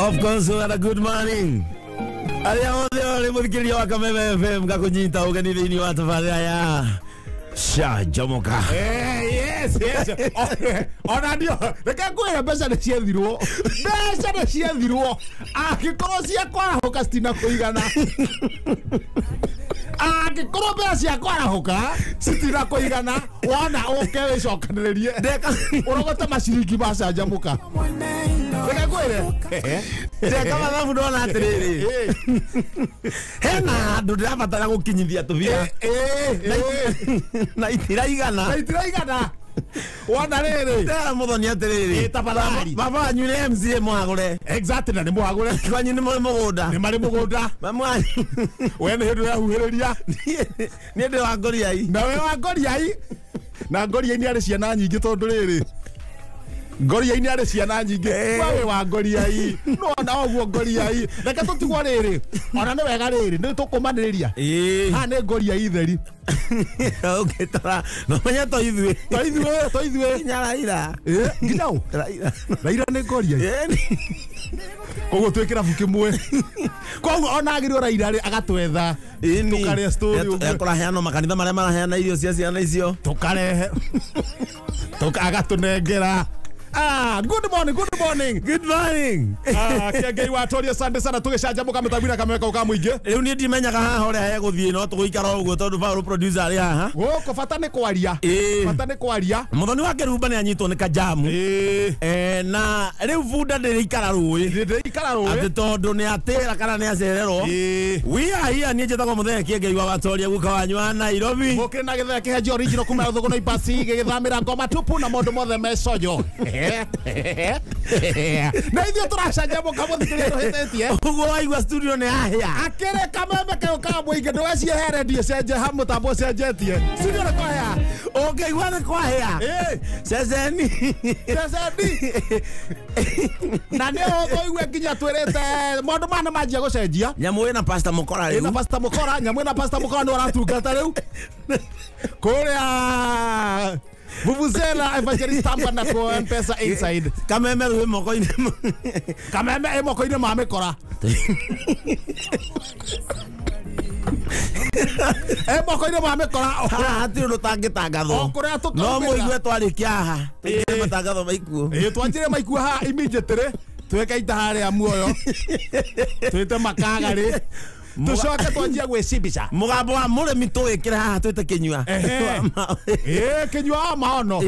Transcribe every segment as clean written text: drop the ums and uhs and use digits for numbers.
Of course, we had a good morning. Aliamotheo muthikiriria wa Kameme FM ngakunyita ugeni thiini wa tabarĩra ya Shajamoka. Yes. Ona ndio reke ngwĩre mbeca nĩ ciethirwo. Mbeca nĩ ciethirwo. Angĩkorwo ciakwarahuka citina kũigana. Angĩkorwo mbeca ciakwarahuka citina kũigana. Wona ũke wĩcokanĩrĩrie. Ũrogote maciringi ma Shajamoka. Reke ngwĩre. Ndeka mathabu ndona atĩrĩrĩ. Hena andũ ndĩrabatara gũkinyithia tũbira. Na itiraigana. Wona rĩrĩ. Ndĩra mũthoni atĩrĩrĩ. Tafadhali. Baba wanyu nĩ MCA mwagũre. Exactly na nĩ mwagũre. Kwanyu nĩ mũgũnda. Nĩ marĩ mũgũnda. Mama We nĩ hĩndĩ ũrahuhĩrĩria. Nĩ ndĩ wa Ngoriai. Na we wa Ngoriai. Na Ngoriai nĩ arĩ ciana nyingĩ tondũ rĩrĩ. Ngoriai nĩ arĩ ciana nyingĩ. We wa Ngoriai. No na oguo Ngoriai. Reke tũtigwo rĩrĩ. Ona nĩ wega rĩrĩ. Nĩ tũkũmanĩrĩria. Ha nĩ Ngoriai theri. Okay, tara. No menya toithwe. Toithwe. Nyaraira. Nginya ũ? Raira nĩ Ngoriai. Koguo twĩ kĩrabu kĩmwe. Koguo ona agĩrĩo Raira rĩ agatwetha. Tũkarĩa story ũguo. Ekũraheana makanitha marĩa maraheana irio cia ciana icio. Tũkarehe. Agatũnengera. Good morning. Kĩengei watoria Sunday sana tũgĩcanjamũka mũtabira kameka ũkamũingĩ. Rĩu niĩ ndimenyaga haha ũrĩa hegũthiĩ no tũgũikara ũguo tondũ Paul producer arĩ haha. Gũkũ bata nĩ kwaria. Mũthoni wa Kĩrumba nĩ anyitwo nĩ kajamu. Na rĩu bunda ndĩrĩikara rũĩ. Atĩ tondũ nĩ atĩra kana nĩ acererwo. We are here niĩ njĩtagwo mũthenya Kĩengei wa watoria guka wanyu wa Nairobi. Mũkĩrĩ na gĩthĩa kĩhenjo original kuma thũgũno ipasi gĩgĩthamĩra ngoma tupu na maũndũ mothe mecojo. Na ithuĩ tũracanjamũka mũthikĩrĩria tũhĩtĩtie. Ũguo waigua studio nĩ ahĩa. Akĩrĩ Kameme kĩo ka mũingĩ ndũgeciehere ndiĩ cenje ha mũtambo cenjetie. Studio nĩ kwahĩa. Ũngĩigua nĩ kwahĩa. Ceceni. Na nĩ ũigue nginya twĩrĩte maũndũ mana manjia gũcenjia. Nyamũ ĩna Pastor Mũkora rĩu. Nyamũ ĩna Pastor Mũkora nĩ waratungata rĩu. Kũrĩa Vuvuzela Evangelist Tamba na kwa M-Pesa inside. Kameme rĩu moko-inĩ. Kameme moko-inĩ ma Mĩkora. Moko-inĩ ma Mĩkora. Hatirĩ ũndũ tangĩtangathwo. No mũigue twarĩkia haha. Tũigĩre matangatho maikuo. Twanjĩre maikuo haha immediately. Twĩkaita harĩa muoyo. Twĩte makagarĩ. Tucoke twanjia gwĩcimbica. Mũgambo wa mũrĩmi tũwĩkĩre haha twĩte Kĩnyua. Kĩnyua wa maono.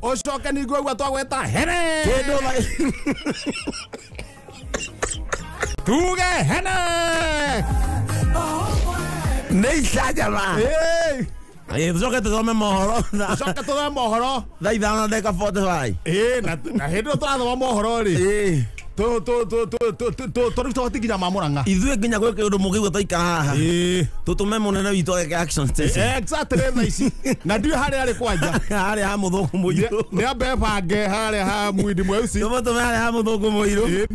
Ũcoke ningĩ ũguo twagweta hene. Tuge hene. Nĩ icajama. Tucoke tũthome mohoro. Thaa ithano na ndagĩka 45. Na hĩndĩ ĩyo tũrathoma mohoro rĩ. Tũrutwo nginya ma Mũrang'a. Ithuĩ nginya gwĩka ũndũ mũgĩigua tũikara haha. Tũtũme mũnene witũ ageke action station. Exactly thaa ici. Na ndiũ harĩa arĩ kwanja. Harĩa ha mũthũngũ mũirũ. Nĩ ambe bange harĩa ha mwindi mweusi. Tũmũtũme harĩa ha mũthũngũ mũirũ.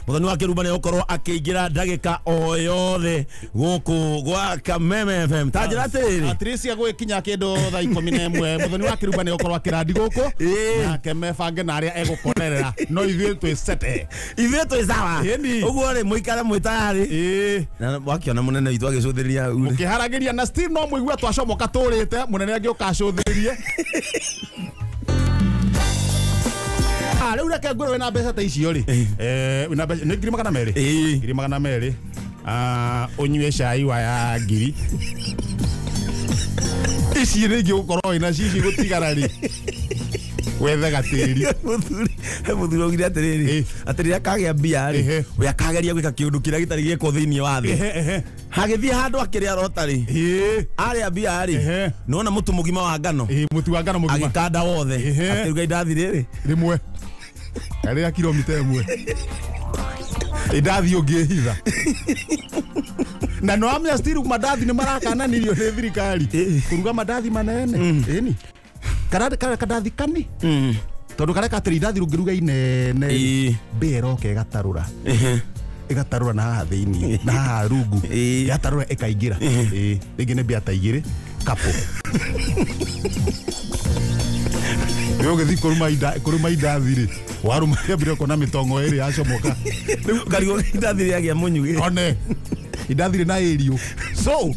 Mũthoni wa Kĩrumba nĩ gũkorwo akĩingĩra ndagĩka o yothe gũkũ gwa Kameme FM. Ta njĩra atĩrĩrĩ. Atricia gwĩkinya kĩndũ thaa 11 mũthoni wa Kĩrumba nĩ gũkorwo akĩrandi gũkũ. Nake mebange na arĩa egũkonerera. No ithuĩ twĩ sete. Ithuĩ twĩ sawa. Ũguo rĩ mũikare mwĩ tayarĩ. Na wakiona mũnene witũ agĩcũthĩria rĩu. Mũkĩharagĩria na still no mũigua twacomoka tũrĩte mũnene agĩũka acũthĩrie. Rĩu reke ngwĩre wĩna mbeca ta icio rĩ. Wĩna mbeca nĩ 200. 200. Ũnyue cai wa ya 1000. Ici rĩngĩ ũkorwo ina cici gũtigara rĩ. Wethe gatĩri. Mũthuri augire atĩrĩrĩ. Atĩrĩrĩ akagĩa mbia rĩ. We akageria gwĩka kĩũndũ kĩrĩa gĩtarĩ gĩkwo thĩinĩ wa thĩ. Hagĩthiĩ handũ akĩrĩa rotarĩ. Arĩa mbia rĩ. Nona mũtu mũgima wa ngano. Mũtu wa ngano mũgima. Agĩkanda wothe. Akĩruga indathi rĩrĩ. Rĩmwe. Arĩa kilomita ĩmwe. Indathi ũngĩhitha. Na no amya still mandathi nĩ marakananirio nĩ thirikari. Kuruga mandathi manene. Ĩni. Kadathi kani. Tondũ kareka atĩrĩ indathi rũngĩruga inene. Mbero kegatarũra. Igatarũra na haha thĩinĩ. Na haha rungu. Yatarũra ĩkaingĩra. Rĩngĩ nĩ mbia ta igĩrĩ. couple. Yo gethi kuruma indathiri. Waruma bire kona mitongo eri acomoka. Karigo indathiri agia munyugi. One. Indathiri na erio. So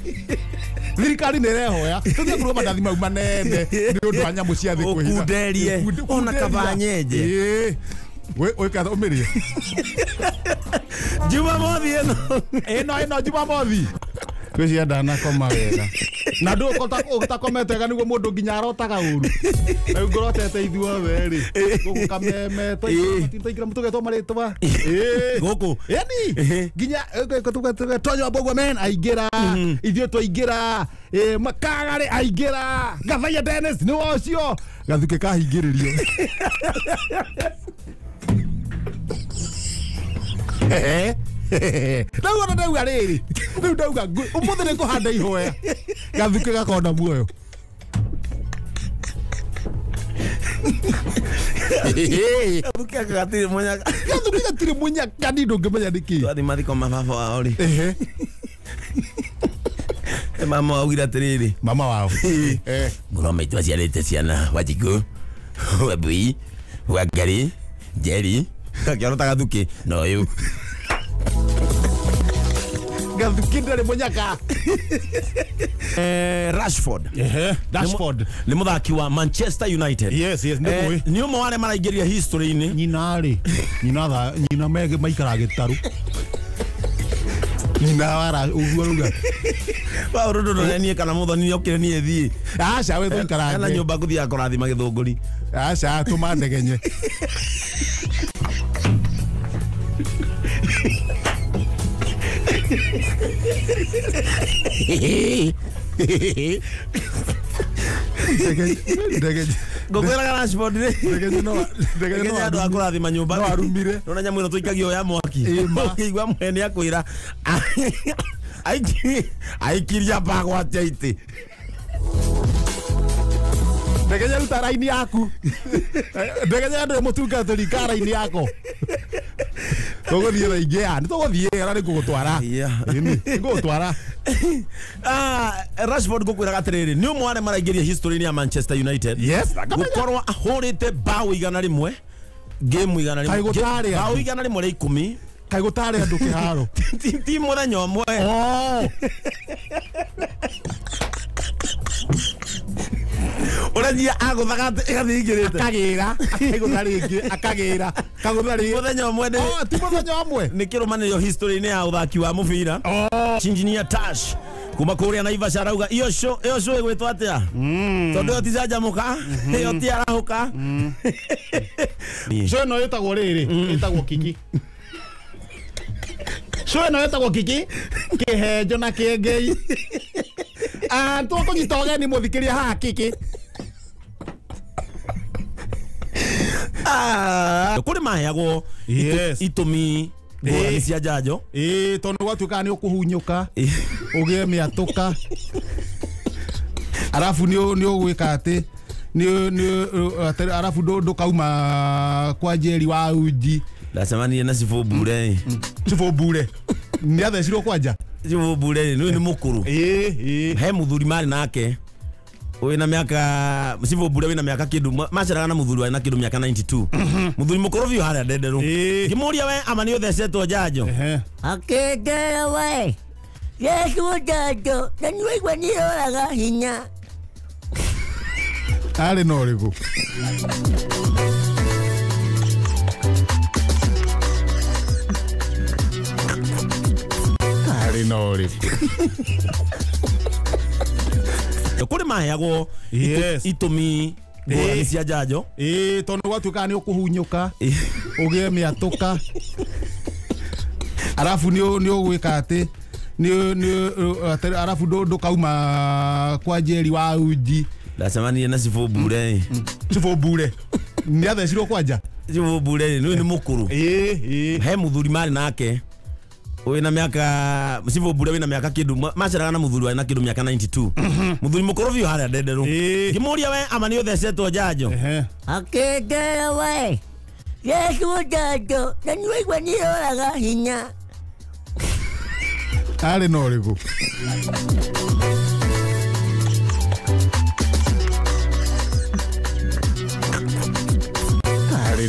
thirikari nä rehoya tå thiä kå mandathi mau manene nä å ndå wa nyamå cia thä kwä kunderie ona kabanyenje å kä å mä rie Jumamothi ĩno Jumamothi kwä cia ndanakoma wega na ndå å takomete wega nä guo må ndå nginya arotaga å ru rä u ngå rotete ithuothe rä gå gå kameme tåingä må tå getwo marä twa gå kå eni nginya tonyo mbåguo men aingä ra ithuä twaingä ra makagarä aingä ra Gathaia Dennis nä wocio gathukä kahingä rä rio rĩu ona ndauga rĩrĩ rĩu ndauga ũmũthĩ nĩ kũhanda ihoya gathuke gakona muoyo gathuke gatirĩ mũnyaka gathuke gatirĩ mũnyaka ni ndũngĩmenya nĩkĩ twathi mathiko ma baba wao rĩ mama augire atĩrĩrĩ mama wao mũno maitũ aciarĩte ciana Wanjikũ Wambui Wangari Njeri akĩarota gathuke na ũyũ gathuke ndarĩ mũnyaka Rashford nĩ mũthaki wa Manchester United nĩ ũmwe wa arĩa maraingĩria history-inĩ nyina maikara gĩtarũ nyina wara ũguo ruga wa ũrũndũ ndonenie kana mũthoni nĩ okĩre niĩ thiĩ aca we tũikarange na nyũmba ngũthiaga kũrathima gĩthũngũri aca tũmandegenye ngũkwĩraga Rashford ndege andũ a kũrathima nyũmba no arumire nona nyamũ ĩno tũikagio ya mwaki ũkĩigua mwene akwĩra aikiria bagwate itĩ ndege ruta raini yaku ndege ndĩ mũtungatĩri kara-inĩ yako tũgũthiĩ thaingĩ ya nĩ tũgũthiĩ ara nĩ ngũgũtwara nĩ ngũgũtwara Rashford ngũkwĩraga atĩrĩrĩ nĩ ũmwe wa arĩa maraingĩria history-inĩ ya Manchester United gũkorwo ahũrĩte bao 100 game 100 bao 100 rĩa 10 kaĩ gũtarĩ andũ kĩharo ti mũthenya ũmwe ũranyia agũthaga ĩgathiĩ ingĩrĩte akagĩra gũtarĩ ĩngĩ akagĩra kagũtarĩ mũthenya ũmwe ti mũthenya ũmwe nĩ kĩrũmanĩrĩrio history-inĩ ya ũthaki wa mũbira Engineer Tash kuma kũrĩa Naivasha arauga iyo show ĩgwĩtwo atĩa tondũ ĩyo ti canjamũka ĩyo ti arahũka show ĩno ĩtagwo rĩrĩ ĩtagwo kiki show ĩno ĩtagwo kiki kĩhenjo na kĩengei tũkũnyita ũgeni mũthikĩria haha kiki kũrĩ maheagwo itũmi ngũrani cia njanjo tondũ gwatuĩkaga nĩ ũkũhunyũka ũgĩe mĩatũka arabu nĩ ũgwĩka atĩ arabu ndũkauma kwa Njeri wa Uji ndacemanirie na Cibũ Mbure nĩ athecirwo kwanja Cibũ Mbure nĩ mũkũrũ he mũthuri marĩ nake wĩna mĩaka Cibũ Mbure wĩna mĩaka kĩndũ maceraga na mũthuri na kĩndũ mĩaka 92 mũthuri mũkũrũ biũ harĩa ndenderũ ngĩmũria we ama nĩ ũthecetwo njanjo akĩngera we yecwo njanjo na nĩ waigua nĩ ĩroraga hinya arĩ na ũrĩkũ arĩ na ũrĩkũ kũrĩ maheagwo itũmi ngũrani cia njanjo tondũ gwatuĩkaga nĩ ũkũhunyũka ũgĩe mĩatũka arabu nĩ ũgwĩka atĩ arabu ndũkauma kwa Njeri wa Uji ndacemanirie na Cibũ Mbure nĩ athecirwo kwanja Cibũ Mbure nĩ mũkũrũ he mũthuri marĩ nake wĩna mĩaka Cibũ Mbure wĩna mĩaka kĩndũ maceraga na mũthuri na kĩndũ mĩaka 92 mũthuri mũkũrũ biũ harĩa ndenderũ ngĩmũria we ama nĩ ũthecetwo njanjo akĩngera we yecwo njanjo na nĩ waigua nĩ ĩroraga hinya arĩ na ũrĩkũ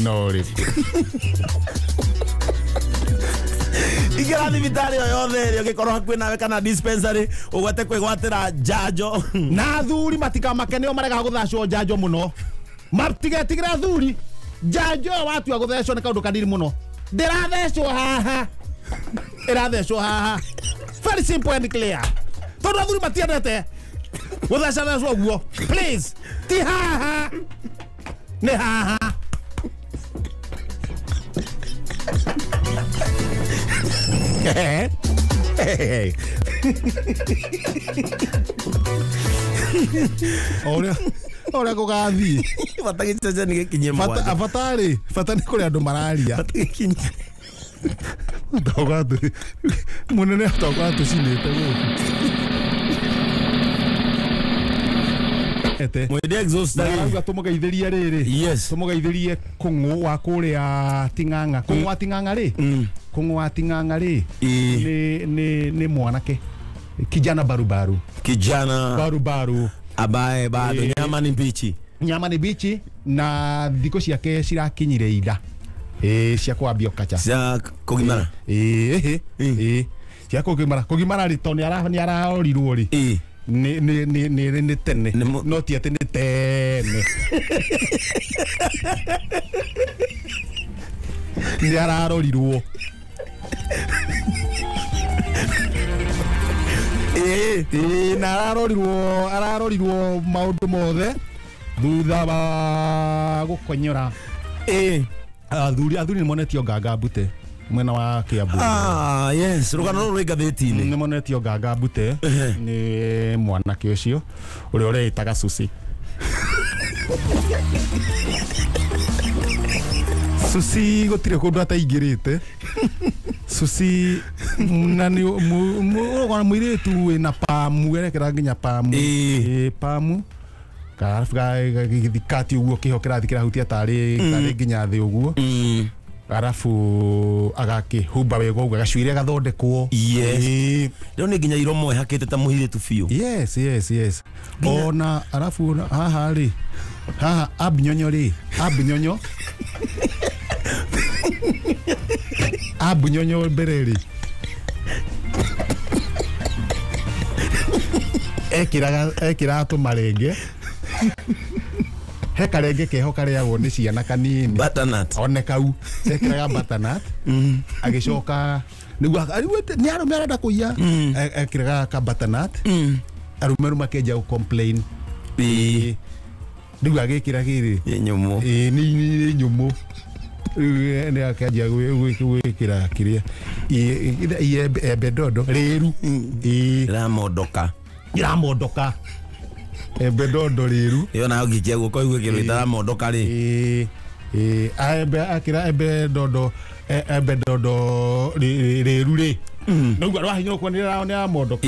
no ri Ingĩra thibitarĩ o yothe ĩrĩa ũngĩkorwo hakuhĩ nawe kana dispensary ũgwete kwĩgwatĩra njanjo na thuri matikamake nĩo marega gũthacwo njanjo mũno matigetigĩra thuri njanjo watua gũthecwo nĩ kaũndũ kanini mũno ndĩrathecwo haha ĩrathecwo haha very simple and clear tondũ thuri matiendete gũthecathecwo ũguo please ti haha nĩ haha Ora gũgathiĩ bata gĩceceni gĩkinye mwanya abatarĩ bata nĩ kũrĩ andũ mararia bata gĩkinye Taugatũ mũnene taugatũ cinĩte gũkũ ete mwende exhaust auga tũmũgeithĩrie rĩrĩ yes tũmũgeithĩrie kũng'ũ wa kũrĩa Ting'ang'a kũng'ũ wa Ting'ang'a rĩ kũng'ũ wa Ting'ang'a rĩ nĩ mwanake kijana barubaru abaye bado nyama ni bichi na thikũ ciake cirakinyire ida cia kwambia kacha cia kugimara cia kugimara ri to ni araorirwo ri ni tene no ti ati ni tene ni ararorirwo na ararorirwo maundu mothe thutha wa gukonyora athuri monetio nganga mbute mwena wa Kiambu yes rugano ruri ngathĩti-inĩ nĩ monetio nganga mbute nĩ mwanake ũcio ũrĩa ũreĩtaga Susi Susi gũtirĩ kũndũ ataingĩrĩte Susi na nĩ mũirĩtu wĩna pamu erekera nginya pamu pamu gĩthikati ũguo kĩho kĩrathi kĩrahutia tarĩ nginya thĩ ũguo arafu agakĩhumba wega ũguo agacuire agathondekwo rĩu nĩ nginya iromo ehakĩte ta mũirĩtu biũ yes ona arafu haha rĩ haha abnyonyo abnyonyo mbere rĩ ekĩraga tũmarenge he karenge keho karĩagwo nĩ ciana kanini butternut one kau ekĩraga butternut agĩcoka nĩ arũme arenda kũiya ekĩraga ka butternut arũme makenja complain rĩu agĩkĩra gĩrĩ nyũmũ nĩ nyũmũ nĩ akajia gwĩkĩra kĩrĩa iembe ndondo rĩru iramondoka embe ndondo rĩru iyo nayo ngĩkia guoko igwĩkĩrwo itaramondoka rĩ akĩra embe ndondo rĩru rĩ noguo rwahinyũrũkwo nĩ aramondoka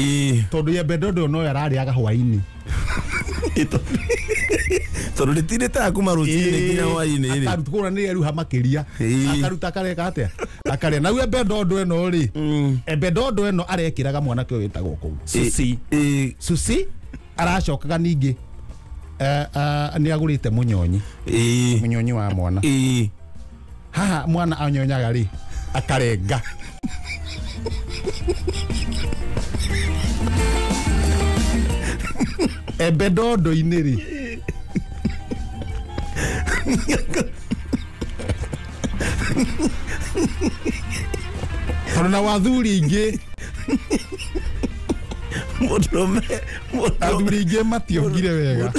tondũ embe ndondo no yararĩaga hwainĩ tondũ rĩtirĩtaga kuma rũcinĩ nginya hwainĩ rĩ akarutũkũra nĩ eruha makĩria akaruta akareka atĩa akarĩa nau embe ndondo ĩno rĩ embe ndondo ĩno arekĩraga mwanake ũyũ wĩtagwo kũu Susi aracokaga ningĩ nĩ agũrĩte mũnyonyi wa mwana haha mwana anyonyaga rĩ akarenga embe ndondo-inĩ rĩ tondũ na wathuri ingĩ athuri ingĩ mationgire wega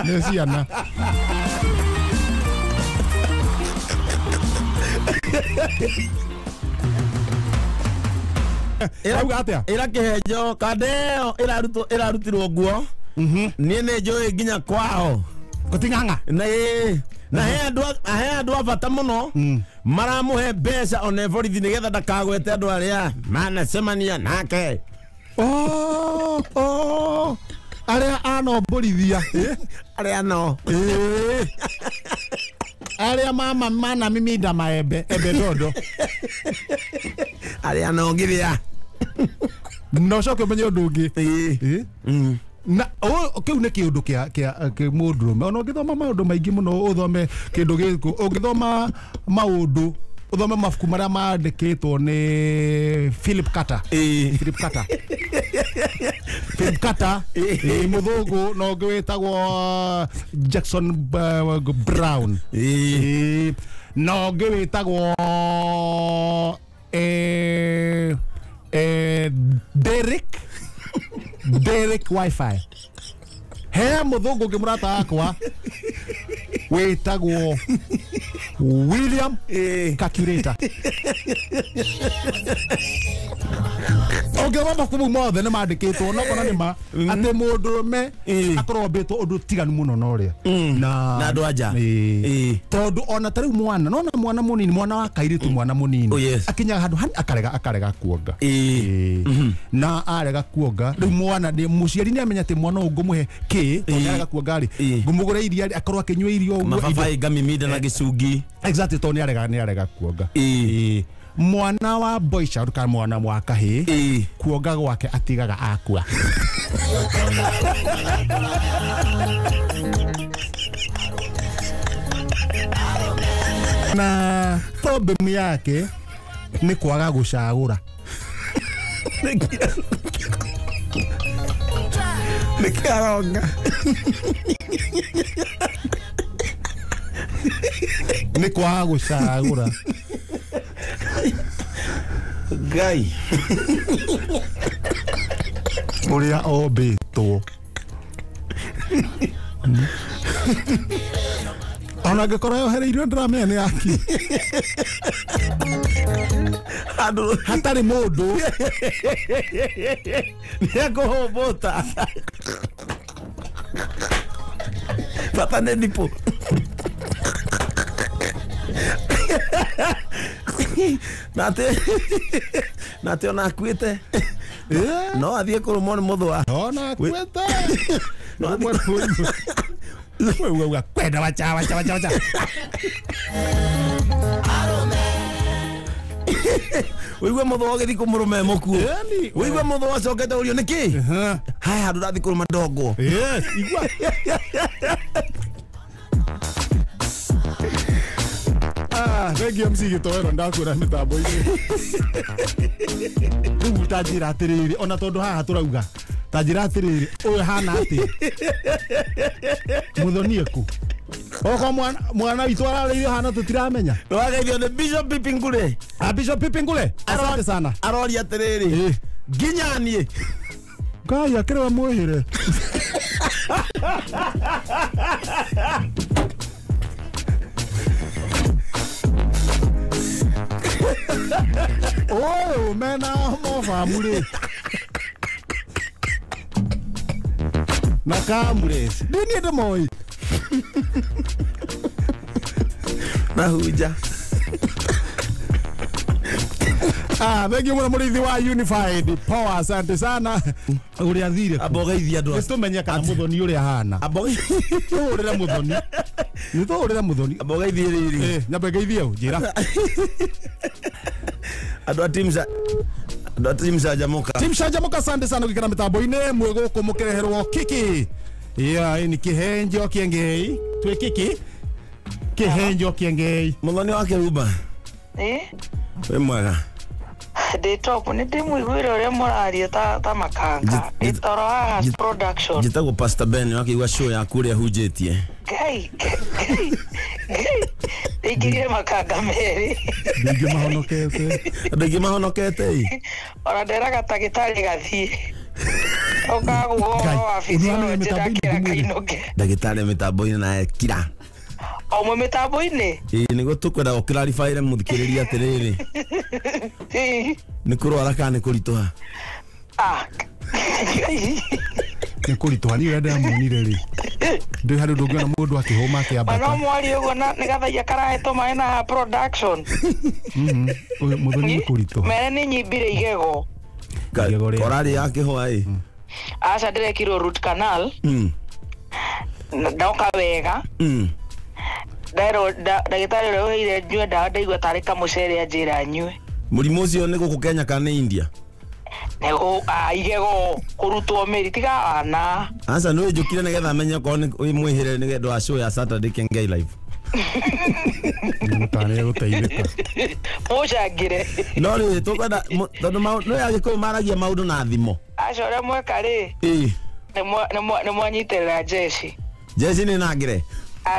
nĩ ciana ĩra kĩhenjo kandeo ĩrarutirwo nguo niĩ nĩ njũĩ nginya kwao Ting'ang'a na he andũ a bata mũno maramũhe mbeca ona borithi nĩgetha ndakagwete andũ arĩa manacemania nake arĩa anomborithia arĩa no arĩa mana miminda maembe ndondo arĩa no ngithia no coke ũmenye ũndũ ũngĩ na kiu ne kiundu kia mundurume ona ngithoma maundu maingi muno uthome kindu giku ungithoma maundu uthome mafuku maria mandikitwo ni Philip Carter Philip Carter muthungu no ngiwitagwo Jackson Brown no ngiwitagwo Derek Wi-Fi he muthungu ngimurata wakwa witagwo William Calculator ogema makumu mothe ne mandikitwo no kona nima ate mundurume akorwo betwo undu tiganu muno no ria na andu anja tondu ona tari mwana no na mwana munini mwana wa kairitu mwana munini akinya handu hani akarega kuonga na arega kuonga riu mwana ni muciari ni amenya te mwana ngumuhe ki arega kuonga ri ngumugure iria akorwo akinywa irio mababai gamimida na gicungi exactly to ni arega kuonga mwana wa boy child kana mwana wa kahi kuonga gwake atigaga akua na problem yake ni kwaga gucagura nikiaronga ni kwaga gucagura Ngai uria obitwo ona ngikora yohereirio ndramenya ni yaki andu hatari mundu niakuhumbũta bata nĩ nipo nate ona akuĩte no athiĩ kũrũmwo nĩ mũthũa ona akuĩte no wewe kwenda wacha wĩigue mũthũa ũgĩthiĩ kũmũrũme mũkuũ wĩigue mũthũa acokete ũrio nĩkĩ haya handũ ndathiĩ kũrũma ndongo igua Regi MC gitowero ndakura mitambo-ini riu tanjira atiriri ona tondu haha turauga tanjira atiriri uyu hana ati muthoni ku oko mwana witu araririo hana tutiramenya wageithio ni Bishop Pipingule Bishop Pipingule asante sana arori atiriri nginyanie Ngai akire we mwihire oh mena mo family na kamures dini de moi na huja thank you murithi wa Unified Power asante sana uri athire abogeithia andu tumenye kana muthoni uri hana urira muthoni ni to urira muthoni abogeithia riri nyambe geithia njira andu team Shajamuka asante sana gikira mitambo-ini mwego kumukireherwo kiki ni kihenjo kiengei twe kiki kihenjo kiengei muthoni wake ruba we mwega de top ni ndimwiguire uria muraria ta makanga itoro haha production njitagwo Pastor Ben wakigwa show ya kuria hujetie Ngai ikire makanga meri ndingi mahonokete ora ndera gatagitari gathie okagwo afisio ndakira kainoge ndagitari mitambo-ini na kira Omo mitambo-ini nigo tukwenda gukirarifire muthikiriria atiriri ni kurwara kana ni kurituha ni kurituha ni wenda munire ri ndi handu ndungiona mundu akihoma akiambata no mwari ugo na nigathaia karaheto mai na production uyu muthoni ni kurituha mere ni nyimbire igego korari yake hwai aca ndirekirwo root canal ndoka wega ndero ndagitari ro hire nyue ndawa ndaigua tari kamucere anjira nyue murimu ucio ni guku Kenya kana India nego igego kurutwo meri tiga ana asa no njukire nigetha menye ko ni mwihire nigetha wa show ya Saturday Kengei live mutane guteithika mujangire no ri tukwenda tondu no yagiko maragia maundu na thimo acora mweka ri nĩ mwanyitĩrĩra jeshi ni nangire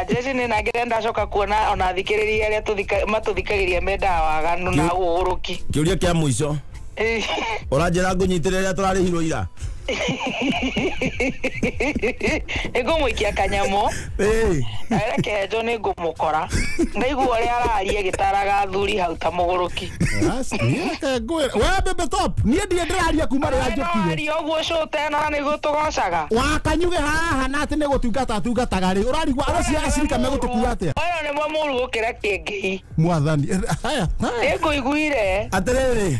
jeshi nĩ nangire ndacoka kuona ona thikĩrĩria arĩa matũthikagĩria mendaga waganu na ũgũrũki kĩũria kĩa mũico ũranjĩra ngũnyitĩrĩra rĩrĩa tũrarĩhirwo ira nĩngũmũikia kanyamo reke njo nĩngũmũkora ndaigua ũrĩa araria gĩtaraga athuri hau ta mũgũrũki we bebe top niĩ ndirĩ ndĩraria kuma rĩrĩa njũkire aria ũguo cũte no na nĩguo tũgocaga wakanyuge haha na atĩ nĩ gũtungata atungataga rĩ ũrarigwa acio acirika megũtũkua atĩa ũyũ nĩmo mũru gũkĩra Kĩengei mwathani haya nĩngũiguire atĩrĩrĩ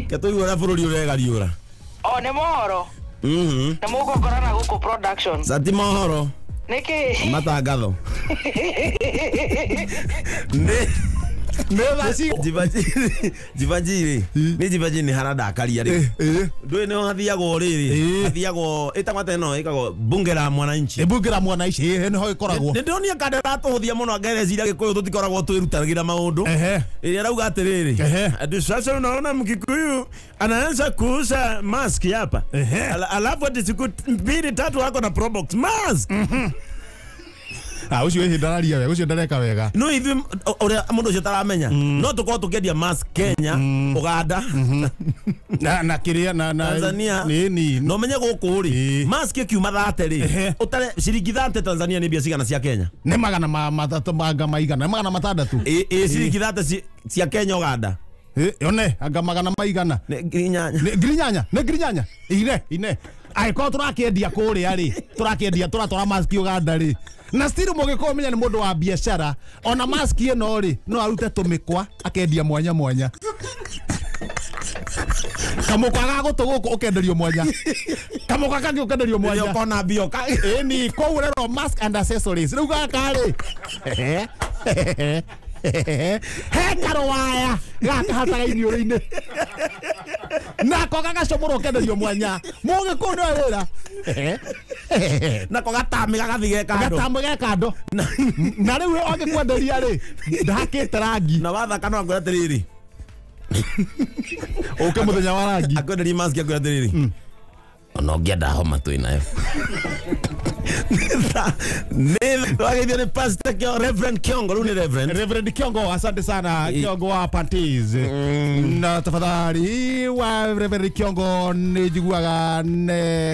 ke tũigua ũrĩa bũrũri ũregariũra o nĩ mohoro nĩ mũgũkorana gũkũ production sati mohoro nĩkĩ matangatho Jivanjiri ni Jivanjiri haradakaria ri ndui no hathiagwo riri hathiagwo itamate no ikago bunge la mwananchi ni ho ikoragwo ni ndonia kande ratuhuthia muno ngereciria gikuyu tutikoragwo twirutanagira maundu iria rauga atiriri ati sasa unaona Mkikuyu anaanza kuuza mask hapa alafu ati siku 2-3 wako na Probox mask ucio ndararia wega ucio ndareka wega no ithu uria mundu ucio taramenya no tukorwo tukendia mask Kenya Uganda na kiria na Tanzania ni no menye guku ri mask kiuma thate ri utare ciringi thate Tanzania ni bia cigana cia Kenya ni magana mathatu manga maigana magana matandatu ciringi thate cia Kenya Uganda one anga magana maigana ngirinyanya ine ai ko turakendia kuria ri turakendia turatwara mask Uganda ri na still mugĩkomenya nĩ mũndũ wa biashara ona mask ĩno ri no arute tumikwa akendia mwanya kamukwa gagũtũ ukenderio mwanya kamukwa kangi ukenderio mwanya ukona bioka ni ko urero mask and accessories rĩu gaka ri he karwaya gaka hataga iniũrũ-inĩ nako gagacomorwo kenderio mwanya mũgĩkũyũ nĩ wĩra nako gatami gagathige kando na rĩu angĩkwenderia rĩ ndakĩte rangi na wathaka no akwĩra atĩrĩrĩ ũke mũthenya wa rangi akwenderia mask akwĩra atĩrĩrĩ ona ũngĩenda homa twĩnayo Wagithio ni Pastor Reverend Kiongo, runi Reverend Kiongo, asante sana Kiongo wa Pantiz. Na tafadhali wa Reverend Kiongo nijiguaga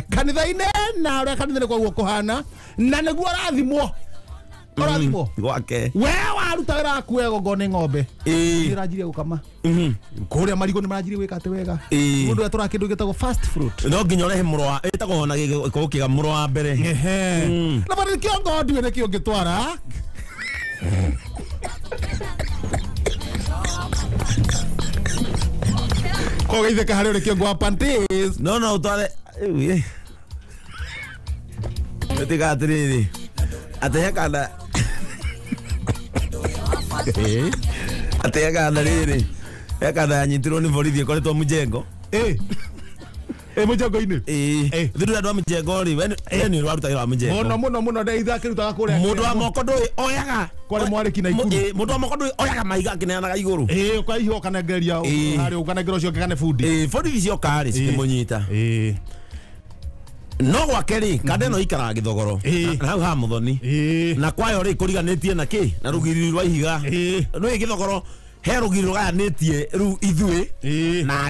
kanitha-inĩ na ũrĩa kanitha-inĩ kwa guo kuhana na nĩguo rathimwo gwake we warutagĩra kuego ngone ng'ombe ĩranjirie gũkama kũrĩa marigũ nĩ maranjirie gwĩka atĩ wega mũndũ atũra kĩndũ gĩtagwo fast fruit no nginya ũrehe mũrwa ĩtagwo na gĩko kĩga mũrwa wa mbere na bado Kiongo ndiwe nĩkĩo ngĩtwara kogeithĩka harĩ ũrĩ Kiongo wa Pantiz no ũtware ĩtiga atĩrĩrĩ atehekanda atehekanda rĩrĩ hekanda yanyitirwo nĩ borithi ĩkoretwo mũjengo mũjengo-inĩ thĩrĩ andũ a mũjengo rĩ we nĩ ũrarutagĩra wa mũjengo mũno ndeitha akĩrutaga kũrĩa mũndũ wa moko ndũĩ oyaga kwarĩ mwarĩki na ikuru mũndũ wa moko ndũĩ oyaga maiga akĩneanaga igũrũ ũkaihiga ũkanengeria harĩ ũkanengera ũcio ũngĩkane bundi borithi cioka rĩ cikĩmũnyita no gwake rĩ kanda ĩno ikaraga gĩthogoro na hau ha mũthoni na kwayo rĩ kũriganĩtie na kĩ na rũgiri rwa ihiga no gĩthogoro he rũgiri rũgayanĩtie rĩu ithuĩ na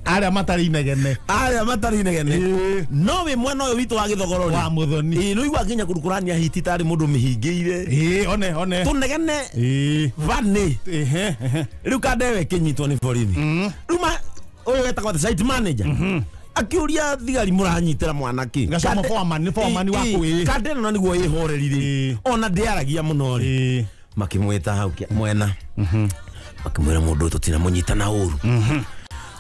arĩa matarĩ inegene no wĩ mwena ũyũ witũ wa gĩthogoro wa mũthoni no igua nginya kũrũkũrania hiti tarĩ mũndũ mĩhingĩire one tũnegene vanĩ rĩu kanda ĩyo ĩkĩnyitwo nĩ borithi rĩu ũyũ wetagwo site manager akiuria thigari mũranyitĩra mwanake gacamo foreman waku kanda ĩno nĩguo ĩhorerire ona ndĩaragia mũno rĩ makĩmwĩta hau mwena makĩmwĩra mũndũ ũyũ tũtinamũnyita na ũru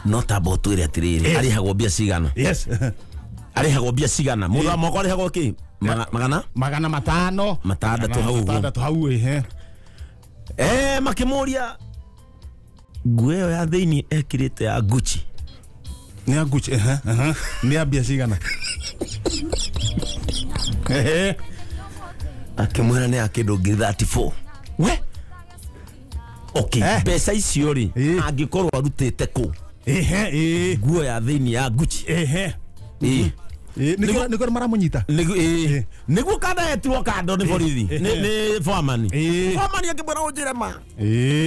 no tamba ũtwĩre atĩrĩrĩ arĩhagwo mbia cigana arĩhagwo mbia cigana mũndũ wa moko arĩhagwo kĩ magana matandatũ hau makĩmũria nguo ya thiini ekirite ya Gucci. Ni ya Gucci, ni ya bia cigana? Akimwira ni akindu ngiri 34. We okay, mbeca icio ri angikorwo arutite ku nguo ya thiini ya Gucci niko maramunyita niguo kada etirwo kando ni borithi ni foreman akimwira unjire ma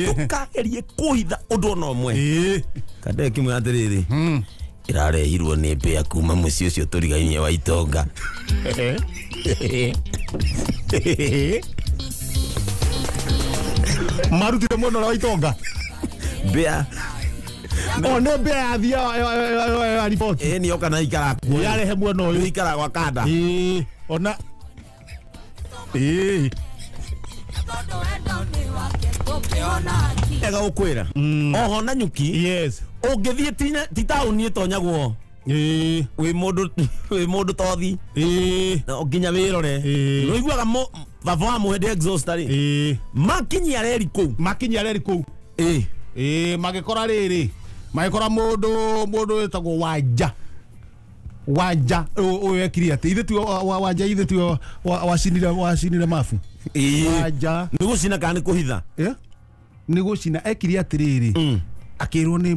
tukagerie kuhitha undu no mwe kada ekimwira atiriri irarehirwo ni mbea kuma muci ucio turigainie wa Itonga. Marutire muno wa Itonga mbea ne mbea thia report ni yoka na ikara ku yarehe muno uyu ikara gwa kada ona ega ukwira oho na nyuki yes ungithie ti tauni itonyagwo wi mundu tothi na nginya wirore no iguaga baba wa muhende exhauster makinyia reri ku magikora riri magikora mundu wetagwo wanja uyu ekiri ati ithe tu wanja ithe tu wacinire mafu wanja ni gucina kana kuhitha ni gucina ekiri atiriri akirwo ni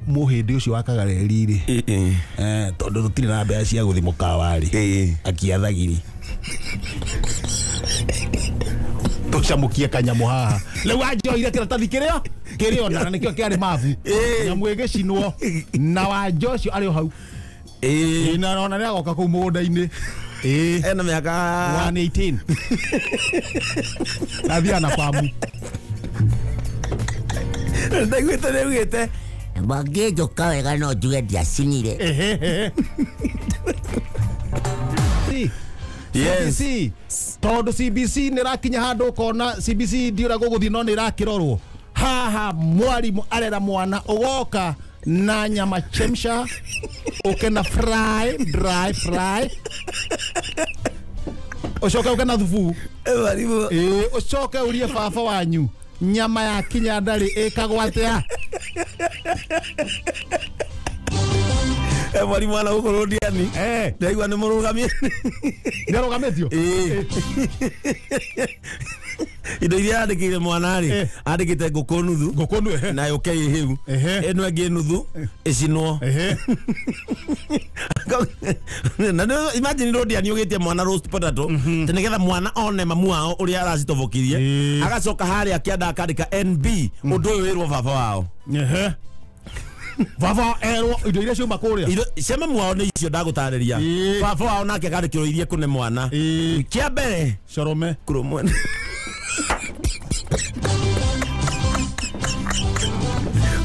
muhindi ucio wakaga reri tondu rutire na mbea cia guthi mukawari akiathagiri tucamukie kanyamu haha riu wanjoire kiratathi kirio na nikio kiari mavu nyamu igicinwo na wanja ucio ari hau na nona ni agoka kuu mugunda-ini ena miaka 118 athia na pamu ndaigwite Mangĩnjũka wega no njuge ndiacinire. CBC tondu CBC nĩ rakinya handũ ũkona CBC ndiũra gũgũthiĩ no nĩ rakĩrorwo haha mwarimu arera mwana ũgoka na nyama chemsha ukena dry fry ucoke ukena thubu ucoke urie baba wanyu nyama ya kinya ndari ikagwatea mwarimu ana gukorwo ndiani ndaigua nĩ mũrũgamie nĩarũgamĩtio indo iria andĩkĩire mwana rĩ andĩkĩte ngũkũ nuthu na yũke hĩu ĩno ĩngĩ nuthu ĩcinwo na imagine ro ndiani ũgĩtie mwana roast potato te nĩgetha mwana one mamu wao ũrĩa aracitobokirie agacoka harĩa akĩanda akandĩka NB ũndũ ũyũ wĩrwo baba wao baba erwo indo iria ciuma kuria cema mwao nĩ icio ndagũtarĩria baba wao nake akandĩkĩrwo irie kũne mwana kĩa mbere corome kurumwe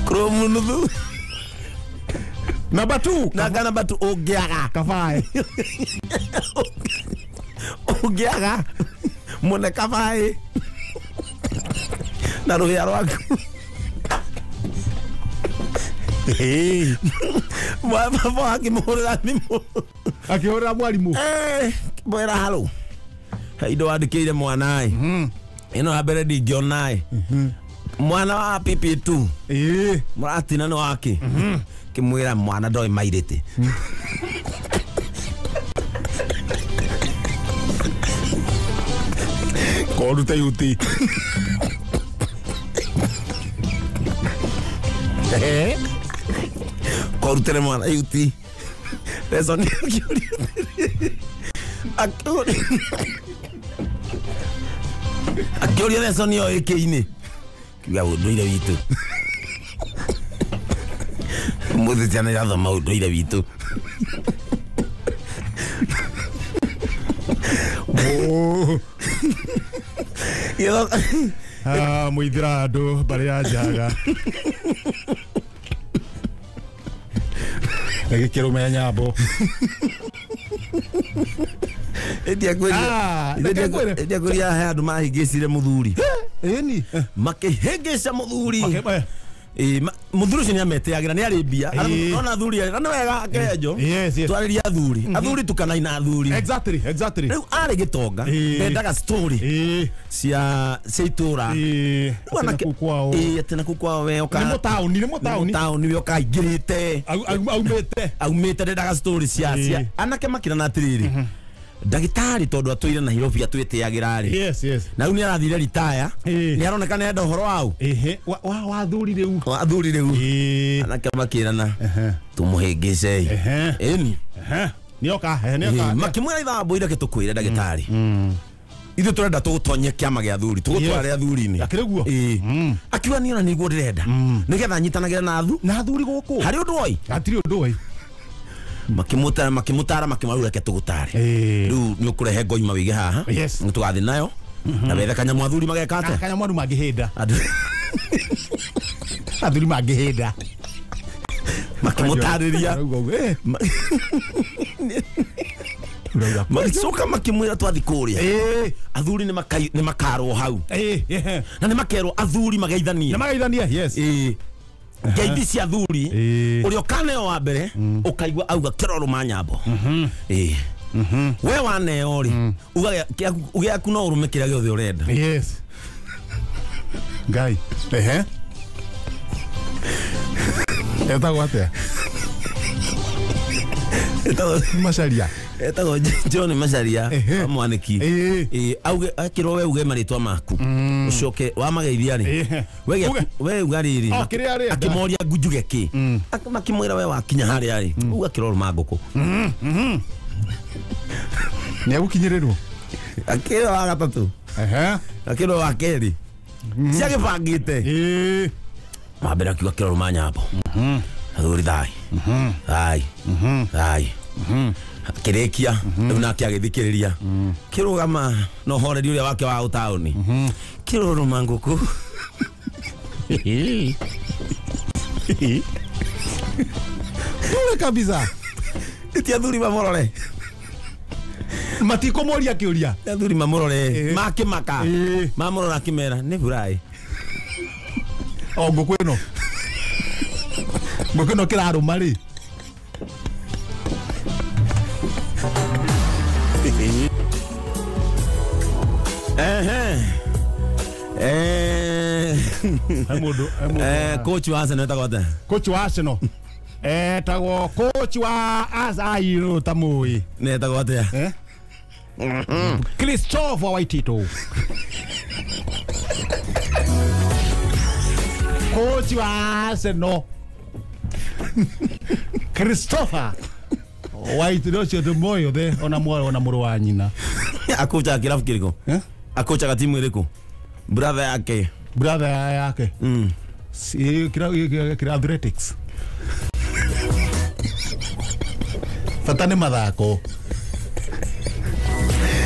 kromu nuthu number 2 na gana batu ũngĩaga kabae ũngĩaga mune kabae na rũhĩa rwaku baba akĩmũhũrĩra thimũ akĩhũrĩra mwarimu mwĩra halo indo wandĩkĩire mwana ĩno ya mbere ndingĩona mwana wa PP2 mũratina nĩ wake kĩmwĩra mwana ndoĩ mairĩte korute yuti korutĩre mwana yuti resoni akĩũria resoni o ĩkĩ-inĩ kiuga ũndũire witũ mũthĩ ciana irathoma ũndũire witũ mũithira andũ mbarĩ ya njaga gĩkĩrũme nyambo ndiakũria he andũ mahĩngĩcire mũthuri ĩni makĩhĩngĩca mũthuri muthuri ucio ni ameteagira ni aribia ona athuri na wega Kenjo twariria athuri athuri tukanaina athuri exactly riu ari gitonga bendaga story cia itura atena kukwao we oka ni mutauni we oka ingirite aumite ndendaga story cia anake makira na atiriri ndagitari tondu atwire na Nairobi atwiteagira ri yes na riu ni arathire retire ni aroneka nenda uhoro wau wa athuri riu anake makirana tumuhingice eni ni oka makimwira ithambo ire gitukwire ndagitari ithu turenda tugutonye kiama gia athuri tugutware athuri-ini akiriguo akiwa ni ona niguo ndirenda nigetha nyitanagire na athuri guku hari undu oi atiri undu oi makimutara makimarura ke tugutare riu ni ukurehe ngoima wige haha tugathi nayo na bethe kanyamu athuri magekate kanyamu andu mangihinda athuri mangihinda makimutariria magicoka makimwira twathi kuria athuri ni makarwo hau na ni makerwo athuri mageithania ngeithi cia athuri uria ukaneo wa mbere ukaigua auga Kiroro Manyambo we waneo ri ugiaku no urume kiria giothe urenda ngai etagwo atia Macharia etagwo John Macharia mwaniki auge akirwo we uge maritwa maku ucoke wa mageithia ri we ugariri akimoria ngujuge ki akimwira we wakinya haria ri uga Kiroro Manguku ni agukinyirirwo akiro wa gatatu akiro wa keri cia gibangite mambere akiuga Kiroro Manyambo athuri thai kirekia riu nake agithikiriria kirugama no horeri uria wake wa utauni Kiroro Manguku ule kabisa iti athuri mamorore matiko moria kiuria athuri mamorore makimaka mamorora kimera ni burai Nguku ino kiraruma ri coach wa Arsenal etagwo coach wa Arsenal etagwo coach wa Arsenal tamui ne etagwo atia Christopher Waitito coach wa Arsenal Christopher Waitito cio moyo de ona muru wa nyina akocha kirafu kiriko akocha timu iriku brother yake si kira athletics fatane mathako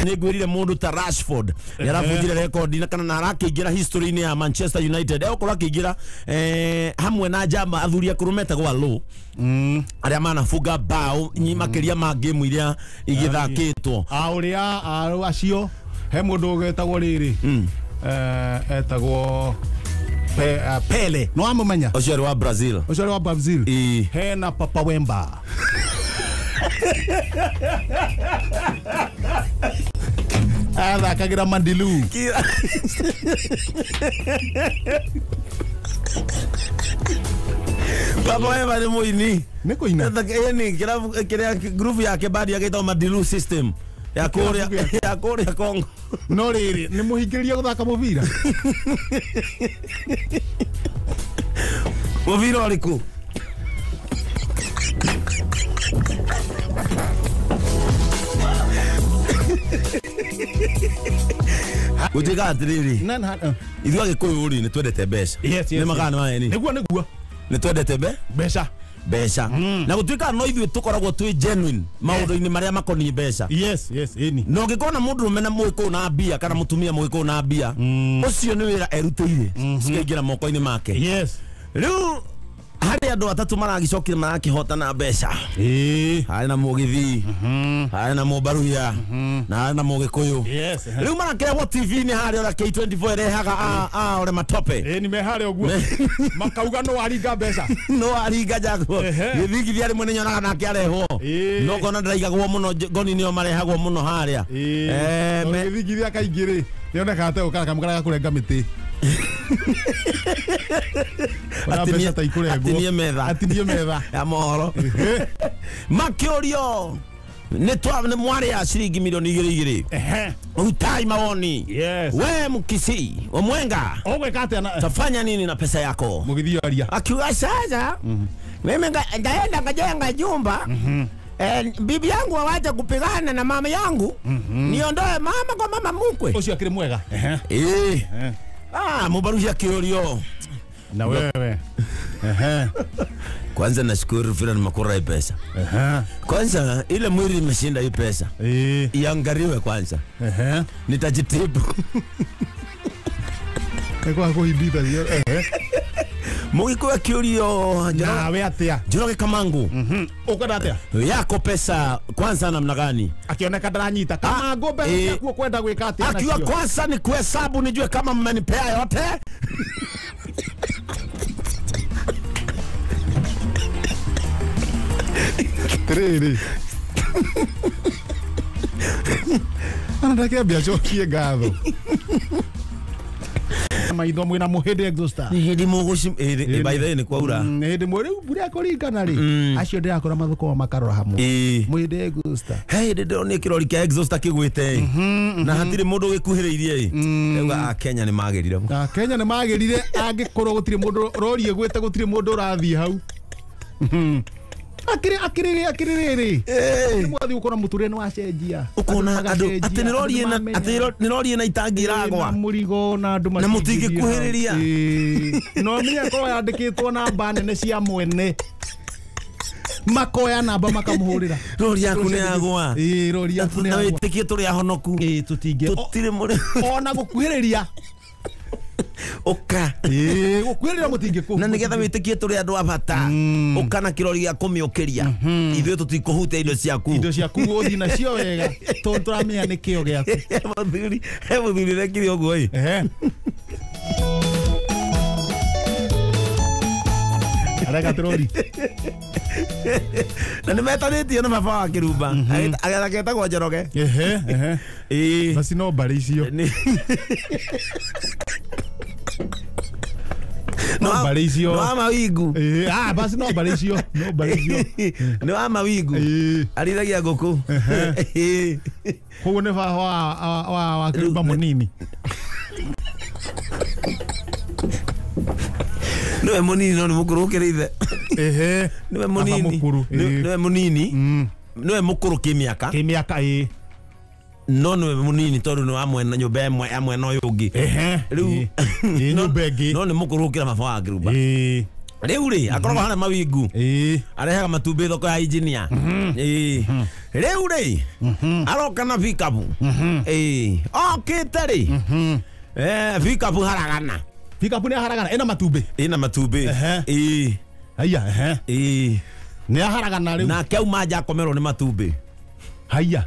ni gwirire mundu ta Rashford yarabujire record na kana narakigira history ni ya Manchester United ekora kigira hamwe na jamba athuri akurumeta gwa low aria manafunga bao nyimakiria ma game iria igithakitwo auria acio he mundu ugetagwo riri etagwo Pele no amumenya ucio wa Brazil hena Papa Wemba kagira Mandilu Papa Wemba ni muini niko ina yani kira group yake badi yake Mandilu system ya Korea Kongo no riri ni muhingiria guthaka mubira mubira aliku Utiga atiriri ithu agikuyu ri ni twendete mbeca ni magana mani niguo ni twendete mbeca na gutuika no ithu tukoragwo twi genuine maundu-ini maria makoni mbeca yes ini no ngikona mundu rumena muiko na mbia kana mutumia muiko na mbia ucio ni wira erutire cikaingira moko-ini make yes riu hari andu atatu maragicokire marakihotana mbeca hari na mugithi hari na mubaruya na hari na mugikuyu riu marakirehwo TV-ini hari ora K24 irehaga ore matope ni mehare oguo makauga no aringa mbeca no aringa jago githigithia rimwe ni nyonaga nake arehwo no kona ndiraigagwo muno ngoni nio marehagwo muno haria githigithia kaingiri yoneka ate ukara kamukara kurenga miti atinie metha ya mohoro makiorio nä mwarä ya ciringi milioni igä utai mawoni we mkisi omwenga tafanya nini na pesa yako akiuga sasa mimi ngaenda ngajenga jumba bibi yangu awaje kupigana na mama yangu niondoe mama kwa mama mkwe ucio akiri mwega mubarushia kiorio na wewe kwanza nashukuru vile nimekura hii pesa kwanza ile mwili imeshinda hii pesa iangaliwe kwanza nitajitibu kwa kuhibita hiyo mugikuwa kiorio nawe atia Njoroge Kamangu ukada atia yako pesa kwanza namna gani akioneka daranyita kama ngombe yako kwenda gwika atia akiwa kwanza ni kuhesabu nijue kama mmenipea yote Trere anataka biachokie gatho maitho mwina muhindi exhauster hindi muguci by the ni kwaura hindi mwiri bure kuringana ri acio ndirakora mathuko makarora hamwe muhindi exhauster ndiro kirori kia exhauster kigwite na hatiri mundu gikuhiriirie ega Kenya ni magerire Kenya ni magerire angikorwo gutiri mundu rorie gwite gutiri mundu urathie hau akiriri mwathi ukona muture no acenjia ukona andu ati ni rorie na itangiragwa murigo na andu na mutingi kuhiriria no minya ko yandikitwo namba nene cia mwene makoya namba makamuhurira rori yaku ni agwa rori yaku ni agwa na witikie turi ahonoku tutire muri ona gukuhiriria oka gukwirira mutingi ku na nigetha witikie turi andu abata ukana kirori ya kumiukiria ithuĩ tutikuhutia indo ciaku uthi nacio wega tondu turamenya ni kio giaku muthuri rekire uguo arega troli na nimetanĩtio na baba wa Kirumba agethagĩtagwo Njoroge basi no mbari icio no mbari icio no mawingu basi no mbari icio no mawingu arithagia ngũkũ koguo nĩ baba wa Kirumba munini niwe munini no ni mukuru ukiriithe niwe munini niwe mukuru kimiaka no niwe munini tondu ni amwe na nyumba amwe no yungi riu nyumba ingi no ni mukuru ukira baba wa Kirumba riu ri akoragwo hana mawingu arehaga matumbĩ thoko ya engineer riu ri aroka na pikapu okite ri pikapu haragana pikapu ni haragana ina matumbĩ haya ni haragana riu na kiauma nja komerwo ni matumbĩ haya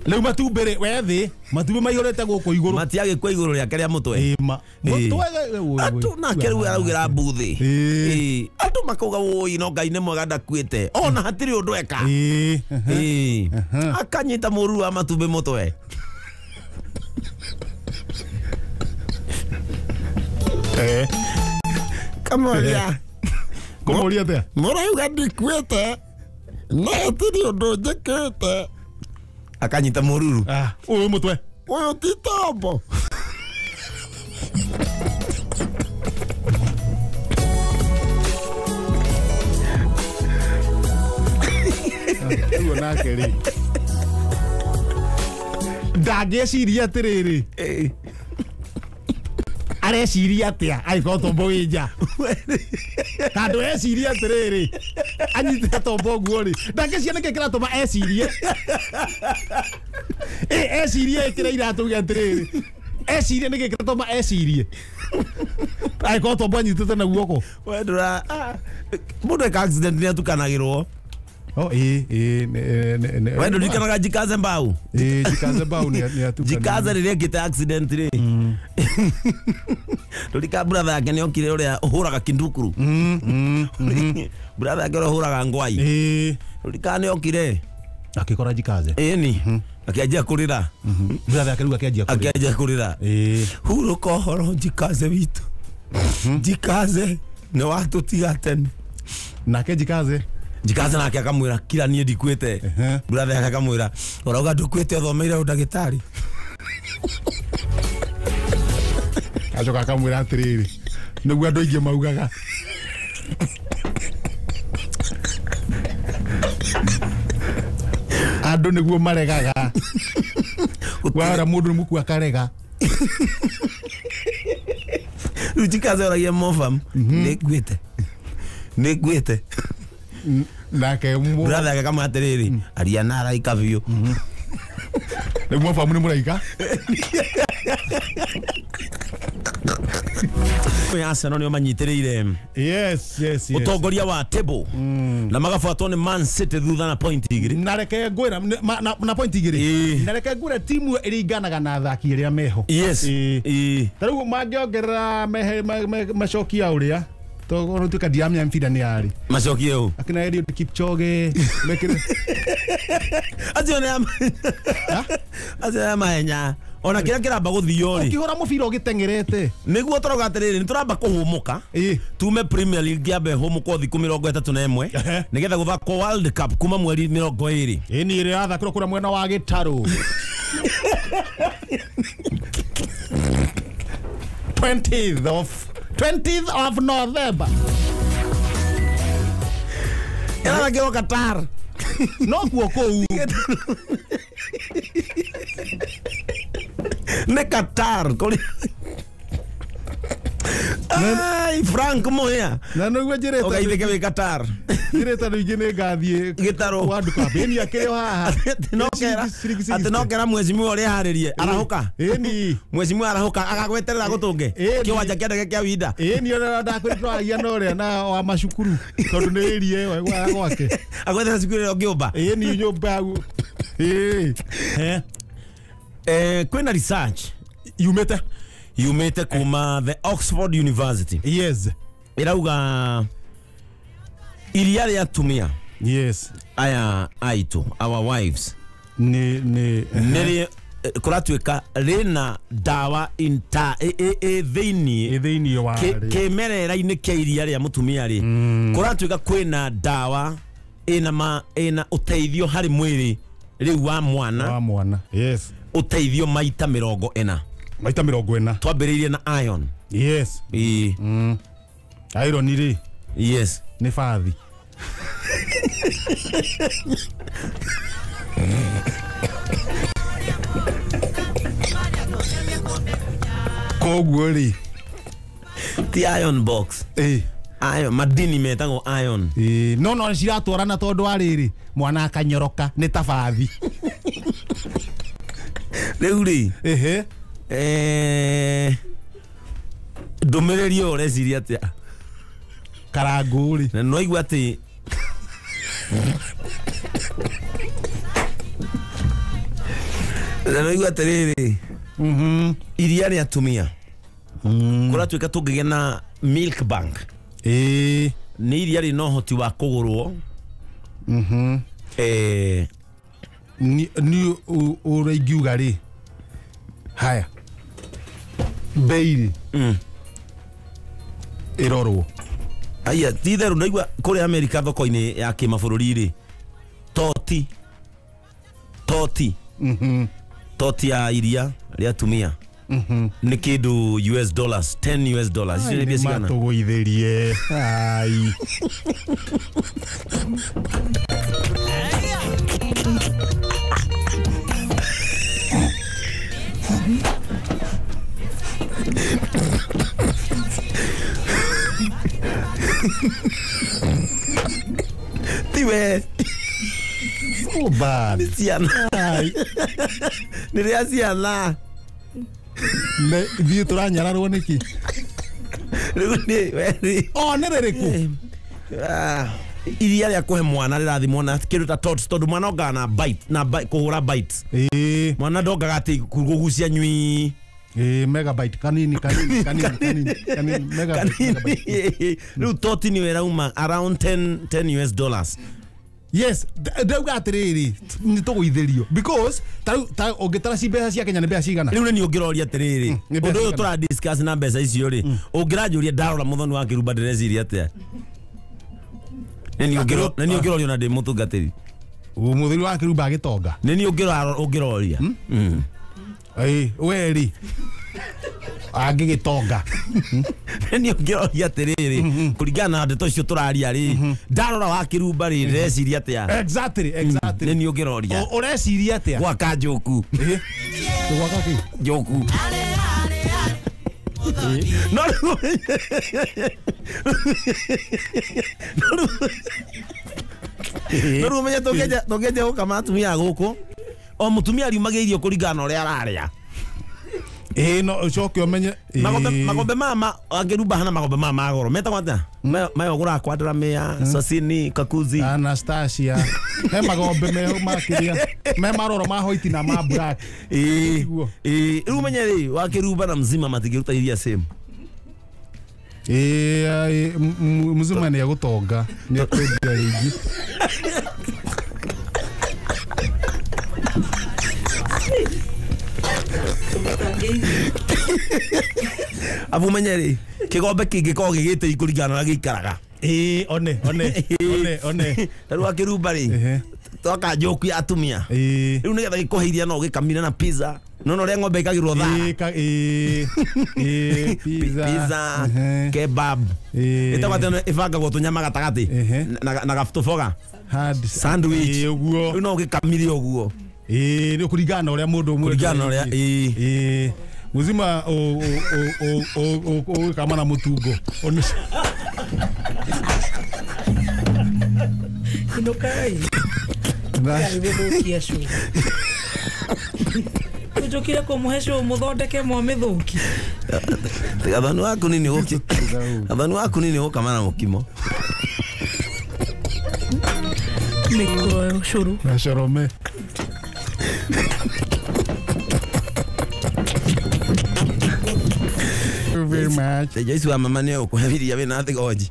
riu matumbĩ ri wethi matumbĩ maihurite guku iguru matiagikwa iguru riake ria mutwe atu na keru araugira mbuthi atu makauga woi no Ngai ni mwega ndakuite ona hatiri undu eka akanyita muru wa matumbĩ mutwe kamoria te murauga ndikuite no hatiri undu njikite akanyita mururu uyu mutwe uyu ti tombo uyu nake ri ndangĩciria atiriri areciria atia aiko tombo wija kandu eciria atiriri anyite tombo guo ri ndangĩcia nĩkĩ kĩratũma ecirie ecirie ĩkĩra iratu gĩa atiriri ecirie nĩkĩ kĩratũma ecirie ai ko to bwanyi tete na guoko we ndura mundu ka accident ni atukanagirwo we ndurikanaga Jikaze Mbau Jikaze Mbau ni atukana Jikaze riria ngite accident ri ndurika brother yake ni okire uria uhuraga kindukuru brother yake uhuraga ngwai ndurika ni okire akikora Jikaze ni akianjia kurira brother yake ruga akianjia kurira huruka horo Jikaze witu Jikaze ni watu tigatene nake Jikaze nake akamwira kira nie ndikwite brother yake akamwira urauga ndukwite uthomeire udagitari ajoka akamwira atiriri niguo andu aingi maugaga andu niguo maregaga wara mundu muku akarega Jikaze oragia mofam niguite nake brother yake kama atiriri aria nara ikavio niguo famu ni muraika Arsenal nio manyitiriire yes utongoria wa table na magafuatwo ni Man City thutha na point igiri nareke ngwira na point igiri nareke ngwira timu iringanaga na athaki iria meho tariu mangiongerera macokia uria to tuka diamya mpira ni ari macokie u akina Eliud Kipchoge mekire azio mahenya ona kira kiramba guthio ri ukihora mubira ugitengerete niguo toroga atiriri nituramba kuhumuka tume Premier League yabe humuka 31 nigetha guthaka World Cup kuma mweri 20 ni ire athakirwo kura mwena wa Gitaru 20th of November era ngero Qatar no kuoko ne Qatar koli ai Frank moya na no gwejere okay itheke we Qatar direta no igene gathie Gitaro wandu ka beni akire haha atinokera mwezimwe uri haririe arahuka ni mwezimwe arahuka agagweterera gutunge kiwanja kia ndege kia winda ni ona ndakwitwa ya no ria na wa mashukuru tondu ni irie we gwake agweterera cukuru ngiumba ni nyumba kwina research yumete kuma the Oxford University yes irauga iria ria tumia aya aitu our wives ni kuratuika rina dawa inta thiini wa kimerera-ini kia iria ria mutumia ri kuratuika kwina dawa ina uteithio hari mwiri riu wa mwana uteithio maita 40 twambiriirie na iron iron ri ni fathi koguo ri ti iron box iron madini metagwo iron no ciratwarana tondu ariri mwana akanyoroka ni tabathi riu ri ndumiriri ureciria atia karanguri na no igua ati no igua atiriri iria ria tumia kuratuika tungigia na milk bank ni iria ri no hoti wa kugurwo ni ureigiuga ri haya beiri irorwo aya titheru ndaigua kuri America thoko-ini ya kimabũrũri ri toti ya iria ria tumia ni kindu $10 icio ni bia cigana matuguitherie ai tiwe so bad ciana ni ria ciana me thie turanyararwo niki nä rä rä kå iria rĩa kũhe mwana rĩrathimwo na kĩndũ ta tots tondũ mwana ongaga na kũhũra bites mwana ndongaga atĩ kũgucia nyui megabyte kanini rĩu toti nĩ wĩrauma around $10 yes ndauga atĩrĩrĩ nĩ tũgũithĩrio because ũngĩtara ci mbeca cia Kenya nĩ mbeca cigana rĩu nĩ ũngĩroria atĩrĩrĩ ũndũ ũyũ tũra discuss na mbeca icio rĩ ũngĩranjũria ndarora mũthoni wa Kĩrumba ndĩreciria atĩa nĩ ũngĩroria na ndĩ mũtungatĩri mũthoni wa Kĩrumba agĩtonga nĩ ũngĩroria we rĩ angĩgĩtonga nĩ ũngĩroria atĩrĩrĩ kũringana na ndeto icio tũraria rĩ ndarora wa Kĩrumba rĩ ndĩreciria atĩa exactly nĩ ũngĩroria ũreciria atĩa gwaka njoku gwaka kĩ njoku no rumenya tũngĩenja gũkama atumia gũkũ o mũtumia ariumagia irio kũringana na ũrĩa ararĩa no ucoke umenye magombe mama Kĩrumba hana magombe mama magoro metagwo atĩa mayo gũra kwandra meya Sosini Kakuzi Anastasia he magombe meho makĩria me maroro ma white na ma black rĩu menye rĩ wa Kĩrumba na mzima matingĩruta iria same mzima nĩ agũtonga nĩ akwendia rĩngĩ abu menye rĩ kĩgombe kĩngĩkorwo gĩgĩte ikũringana na gĩikaraga one rĩu wa Kĩrumba rĩ twaka njoku ya atumia rĩu nĩgetha gĩkũhe no gĩkamire na pizza no ũrĩa ng'ombe ĩkagĩrwo thara pizza kebab ĩtagwo atĩ ĩbangagwo tũnyama gatagatĩ na gabũtoboga sandwich rĩu no gĩkamire ũguo nĩ kũringana na ũrĩa mũndũ ũmwe kũringana na ũrĩa muzima kama na mutungo inokai gũthũkia cũ njũkire kũmũhe cũ mũthondeke mwamĩthũki gathani waku nini gũkama na mũkimo mĩkũro cũrũ na corome very much. Jesu wa mama nĩyo ũkũhebiria wĩna thigoji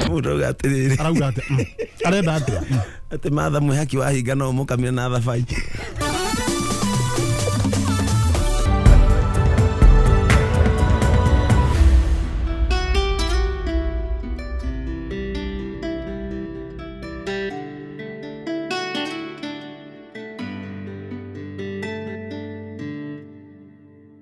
mũrauga atĩrĩrĩ arauga atĩ arenda atĩa atĩ matha mwĩhaki wa hinga no mũkamire na thabai